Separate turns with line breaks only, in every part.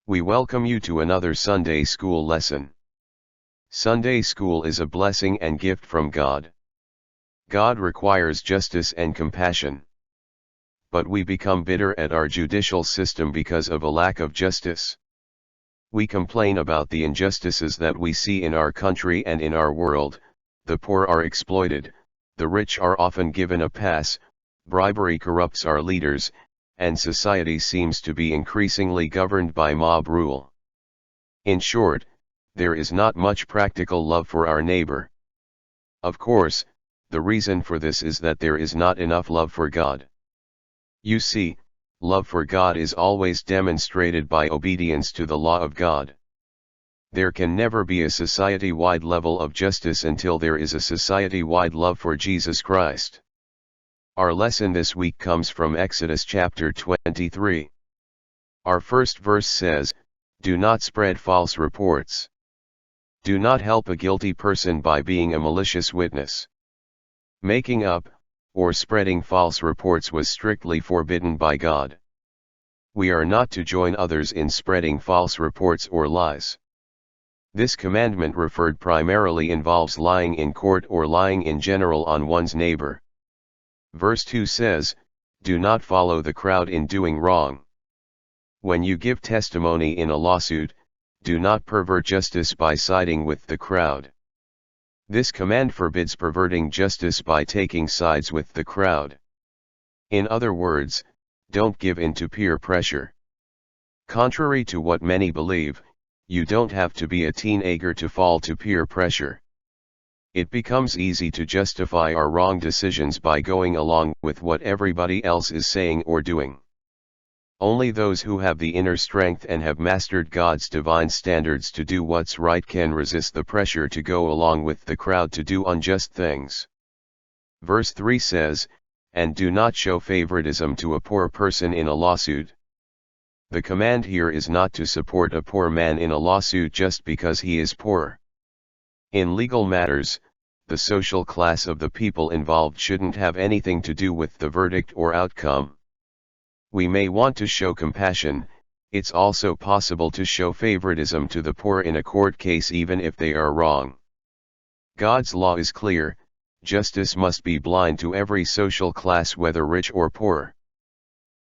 We welcome you to another Sunday School lesson. Sunday School is a blessing and gift from God. God requires justice and compassion. But we become bitter at our judicial system because of a lack of justice. We complain about the injustices that we see in our country and in our world. The poor are exploited, the rich are often given a pass, bribery corrupts our leaders, and society seems to be increasingly governed by mob rule. In short, there is not much practical love for our neighbor. Of course, the reason for this is that there is not enough love for God. You see, love for God is always demonstrated by obedience to the law of God. There can never be a society-wide level of justice until there is a society-wide love for Jesus Christ. Our lesson this week comes from Exodus chapter 23. Our first verse says, "Do not spread false reports. Do not help a guilty person by being a malicious witness." Making up, or spreading false reports was strictly forbidden by God. We are not to join others in spreading false reports or lies. This commandment referred primarily involves lying in court or lying in general on one's neighbor. Verse 2 says, "Do not follow the crowd in doing wrong." When you give testimony in a lawsuit, do not pervert justice by siding with the crowd. This command forbids perverting justice by taking sides with the crowd. In other words, don't give in to peer pressure. Contrary to what many believe, you don't have to be a teenager to fall to peer pressure. It becomes easy to justify our wrong decisions by going along with what everybody else is saying or doing. Only those who have the inner strength and have mastered God's divine standards to do what's right can resist the pressure to go along with the crowd to do unjust things. Verse 3 says, "And do not show favoritism to a poor person in a lawsuit." The command here is not to support a poor man in a lawsuit just because he is poor. In legal matters, the social class of the people involved shouldn't have anything to do with the verdict or outcome. We may want to show compassion. It's also possible to show favoritism to the poor in a court case even if they are wrong. God's law is clear: justice must be blind to every social class whether rich or poor.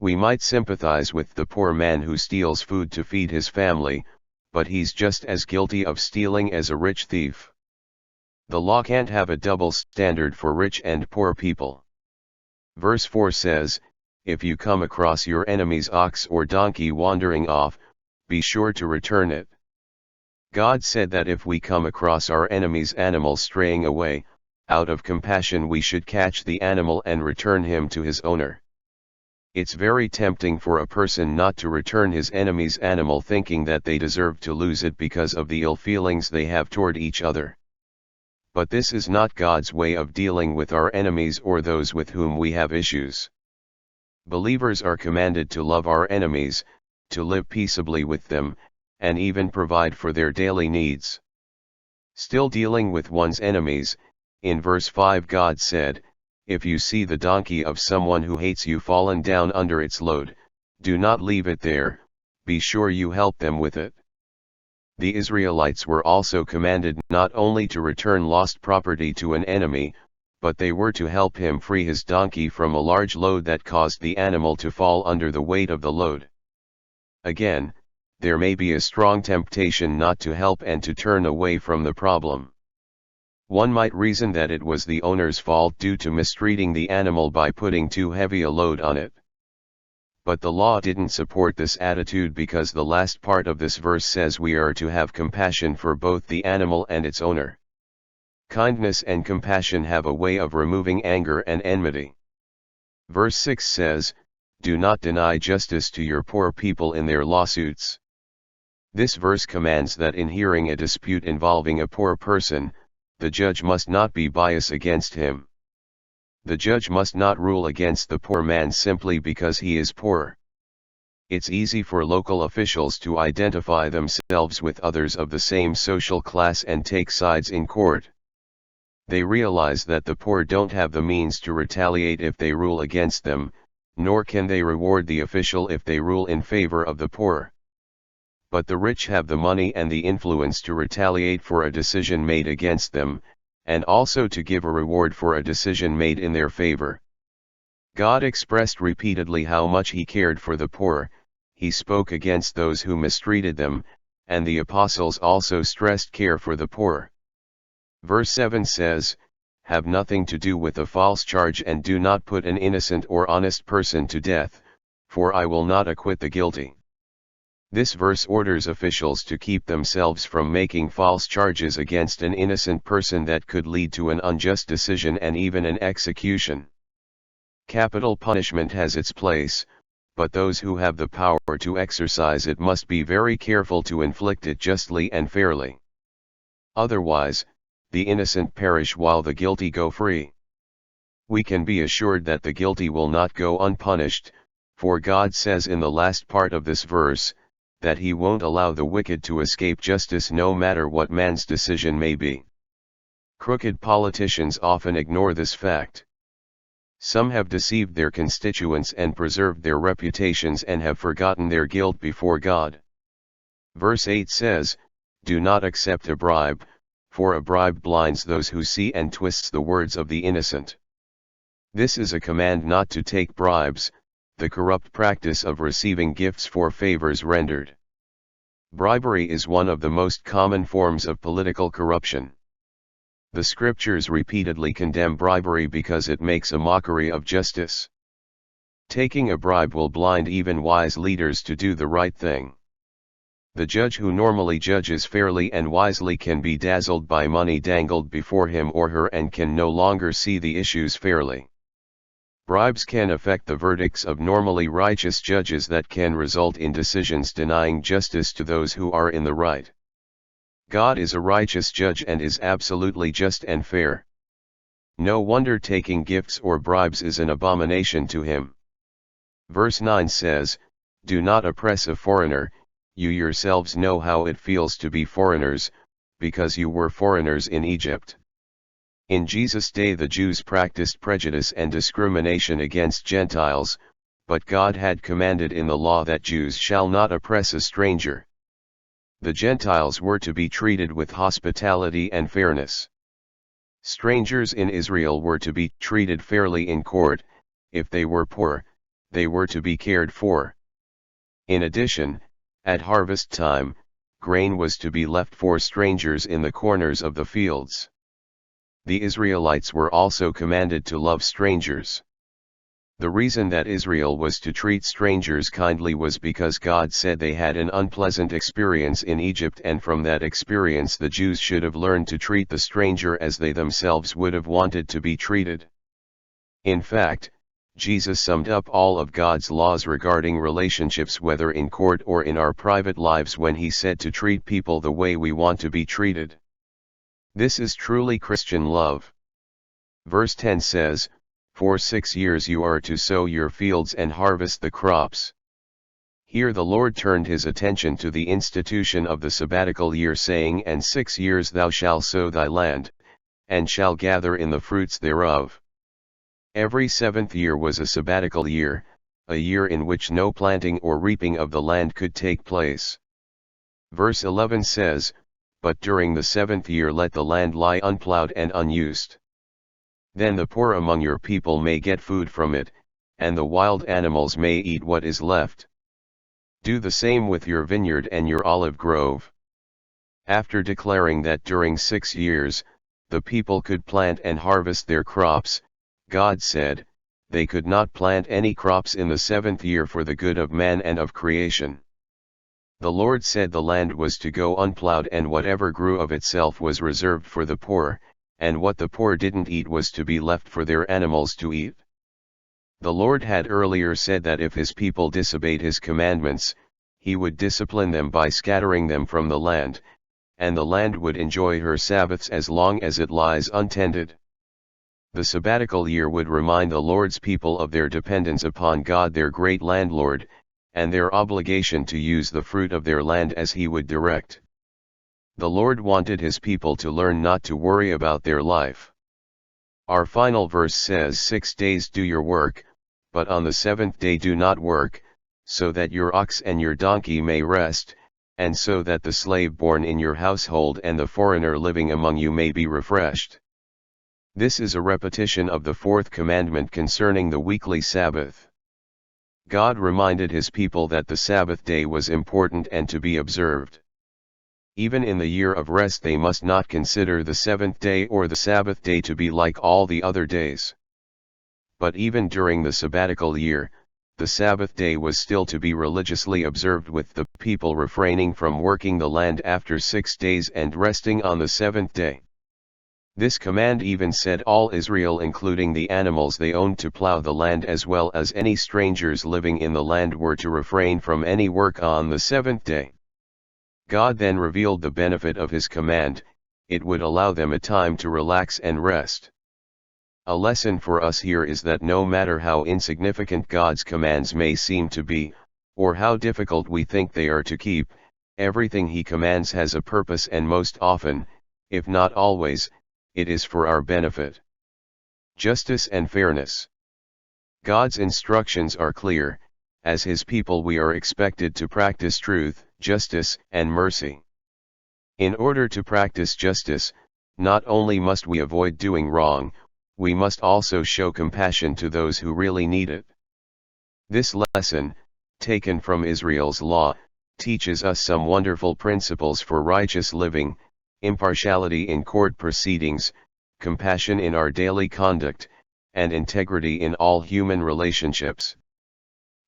We might sympathize with the poor man who steals food to feed his family, but he's just as guilty of stealing as a rich thief. The law can't have a double standard for rich and poor people. Verse 4 says, "If you come across your enemy's ox or donkey wandering off, be sure to return it." God said that if we come across our enemy's animal straying away, out of compassion we should catch the animal and return him to his owner. It's very tempting for a person not to return his enemy's animal thinking that they deserve to lose it because of the ill feelings they have toward each other. But this is not God's way of dealing with our enemies or those with whom we have issues. Believers are commanded to love our enemies, to live peaceably with them, and even provide for their daily needs. Still dealing with one's enemies, in verse 5 God said, "If you see the donkey of someone who hates you fallen down under its load, do not leave it there, be sure you help them with it." The Israelites were also commanded not only to return lost property to an enemy, but they were to help him free his donkey from a large load that caused the animal to fall under the weight of the load. Again, there may be a strong temptation not to help and to turn away from the problem. One might reason that it was the owner's fault due to mistreating the animal by putting too heavy a load on it. But the law didn't support this attitude because the last part of this verse says we are to have compassion for both the animal and its owner. Kindness and compassion have a way of removing anger and enmity. Verse 6 says, "Do not deny justice to your poor people in their lawsuits." This verse commands that in hearing a dispute involving a poor person, the judge must not be biased against him. The judge must not rule against the poor man simply because he is poor. It's easy for local officials to identify themselves with others of the same social class and take sides in court. They realize that the poor don't have the means to retaliate if they rule against them, nor can they reward the official if they rule in favor of the poor. but the rich have the money and the influence to retaliate for a decision made against them, and also to give a reward for a decision made in their favor. God expressed repeatedly how much He cared for the poor. He spoke against those who mistreated them, and the apostles also stressed care for the poor. Verse 7 says, "Have nothing to do with a false charge and do not put an innocent or honest person to death, for I will not acquit the guilty." This verse orders officials to keep themselves from making false charges against an innocent person that could lead to an unjust decision and even an execution. Capital punishment has its place, but those who have the power to exercise it must be very careful to inflict it justly and fairly. Otherwise, the innocent perish while the guilty go free. We can be assured that the guilty will not go unpunished, for God says in the last part of this verse, that He won't allow the wicked to escape justice no matter what man's decision may be. Crooked politicians often ignore this fact. Some have deceived their constituents and preserved their reputations and have forgotten their guilt before God. Verse 8 says, "Do not accept a bribe, for a bribe blinds those who see and twists the words of the innocent." This is a command not to take bribes, the corrupt practice of receiving gifts for favors rendered. Bribery is one of the most common forms of political corruption. The scriptures repeatedly condemn bribery because it makes a mockery of justice. Taking a bribe will blind even wise leaders to do the right thing. The judge who normally judges fairly and wisely can be dazzled by money dangled before him or her and can no longer see the issues fairly. Bribes can affect the verdicts of normally righteous judges that can result in decisions denying justice to those who are in the right. God is a righteous judge and is absolutely just and fair. No wonder taking gifts or bribes is an abomination to Him. Verse 9 says, "Do not oppress a foreigner, you yourselves know how it feels to be foreigners, because you were foreigners in Egypt." In Jesus' day the Jews practiced prejudice and discrimination against Gentiles, but God had commanded in the law that Jews shall not oppress a stranger. The Gentiles were to be treated with hospitality and fairness. Strangers in Israel were to be treated fairly in court. If they were poor, they were to be cared for. In addition, at harvest time, grain was to be left for strangers in the corners of the fields. The Israelites were also commanded to love strangers. The reason that Israel was to treat strangers kindly was because God said they had an unpleasant experience in Egypt, and from that experience the Jews should have learned to treat the stranger as they themselves would have wanted to be treated. In fact, Jesus summed up all of God's laws regarding relationships whether in court or in our private lives when He said to treat people the way we want to be treated. This is truly Christian love. Verse 10 says, "For 6 years you are to sow your fields and harvest the crops." Here the Lord turned His attention to the institution of the sabbatical year, saying, "And 6 years thou shalt sow thy land, and shalt gather in the fruits thereof." Every 7th year was a sabbatical year, a year in which no planting or reaping of the land could take place. Verse 11 says, "But during the 7th year let the land lie unplowed and unused. Then the poor among your people may get food from it, and the wild animals may eat what is left. Do the same with your vineyard and your olive grove." After declaring that during 6 years, the people could plant and harvest their crops, God said, they could not plant any crops in the 7th year for the good of man and of creation. The Lord said the land was to go unplowed, and whatever grew of itself was reserved for the poor, and what the poor didn't eat was to be left for their animals to eat. The Lord had earlier said that if His people disobeyed His commandments, He would discipline them by scattering them from the land, and the land would enjoy her Sabbaths as long as it lies untended. The sabbatical year would remind the Lord's people of their dependence upon God, their great landlord, and their obligation to use the fruit of their land as He would direct. The Lord wanted His people to learn not to worry about their life. Our final verse says, 6 days do your work, but on the 7th day do not work, so that your ox and your donkey may rest, and so that the slave born in your household and the foreigner living among you may be refreshed. This is a repetition of the fourth commandment concerning the weekly Sabbath. God reminded his people that the Sabbath day was important and to be observed. Even in the year of rest they must not consider the seventh day or the Sabbath day to be like all the other days. But even during the sabbatical year, the Sabbath day was still to be religiously observed, with the people refraining from working the land after 6 days and resting on the seventh day. This command even said all Israel, including the animals they owned to plow the land as well as any strangers living in the land, were to refrain from any work on the seventh day. God then revealed the benefit of his command: it would allow them a time to relax and rest. A lesson for us here is that no matter how insignificant God's commands may seem to be, or how difficult we think they are to keep, everything he commands has a purpose, and most often, if not always, it is for our benefit. Justice and fairness. God's instructions are clear. As his people we are expected to practice truth, justice, and mercy. In order to practice justice, not only must we avoid doing wrong, we must also show compassion to those who really need it. This lesson, taken from Israel's law, teaches us some wonderful principles for righteous living: impartiality in court proceedings, compassion in our daily conduct, and integrity in all human relationships.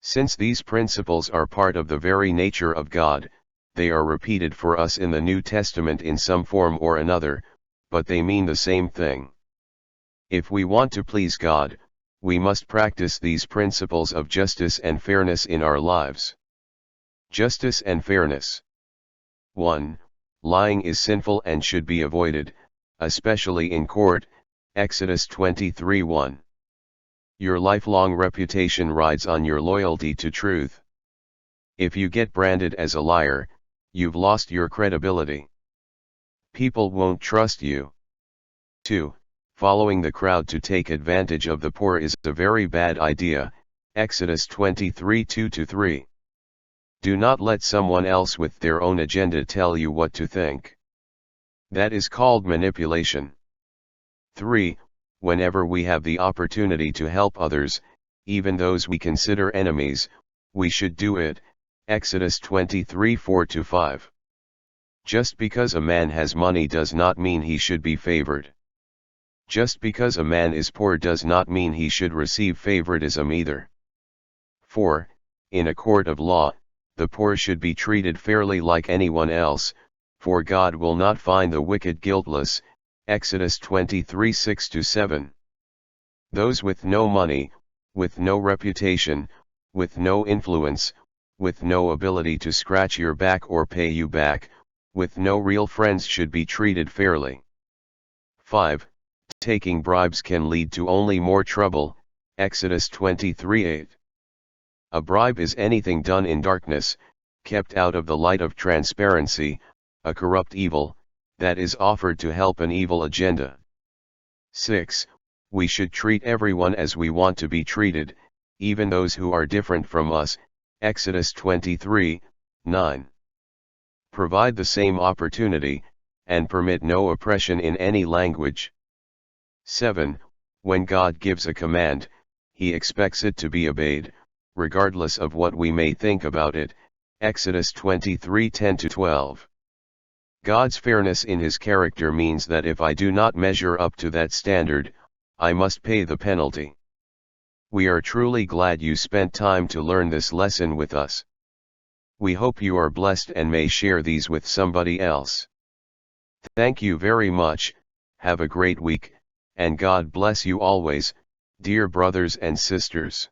Since these principles are part of the very nature of God, they are repeated for us in the New Testament in some form or another, but they mean the same thing. If we want to please God, we must practice these principles of justice and fairness in our lives. Justice and fairness. 1. Lying is sinful and should be avoided, especially in court. Exodus 23:1. Your lifelong reputation rides on your loyalty to truth. If you get branded as a liar, you've lost your credibility. People won't trust you. 2. Following the crowd to take advantage of the poor is a very bad idea. Exodus 23:2-3. Do not let someone else with their own agenda tell you what to think. That is called manipulation. 3. Whenever we have the opportunity to help others, even those we consider enemies, we should do it. Exodus 23:4-5. Just because a man has money does not mean he should be favored. Just because a man is poor does not mean he should receive favoritism either. 4. In a court of law, the poor should be treated fairly like anyone else, for God will not find the wicked guiltless. Exodus 23:6-7. Those with no money, with no reputation, with no influence, with no ability to scratch your back or pay you back, with no real friends should be treated fairly. 5. Taking bribes can lead to only more trouble. Exodus 23:8. A bribe is anything done in darkness, kept out of the light of transparency, a corrupt evil, that is offered to help an evil agenda. 6. We should treat everyone as we want to be treated, even those who are different from us. Exodus 23:9. Provide the same opportunity, and permit no oppression in any language. 7. When God gives a command, he expects it to be obeyed, regardless of what we may think about it. Exodus 23:10-12. God's fairness in his character means that if I do not measure up to that standard, I must pay the penalty. We are truly glad you spent time to learn this lesson with us. We hope you are blessed and may share these with somebody else. Thank you very much. Have a great week, and God bless you always, dear brothers and sisters.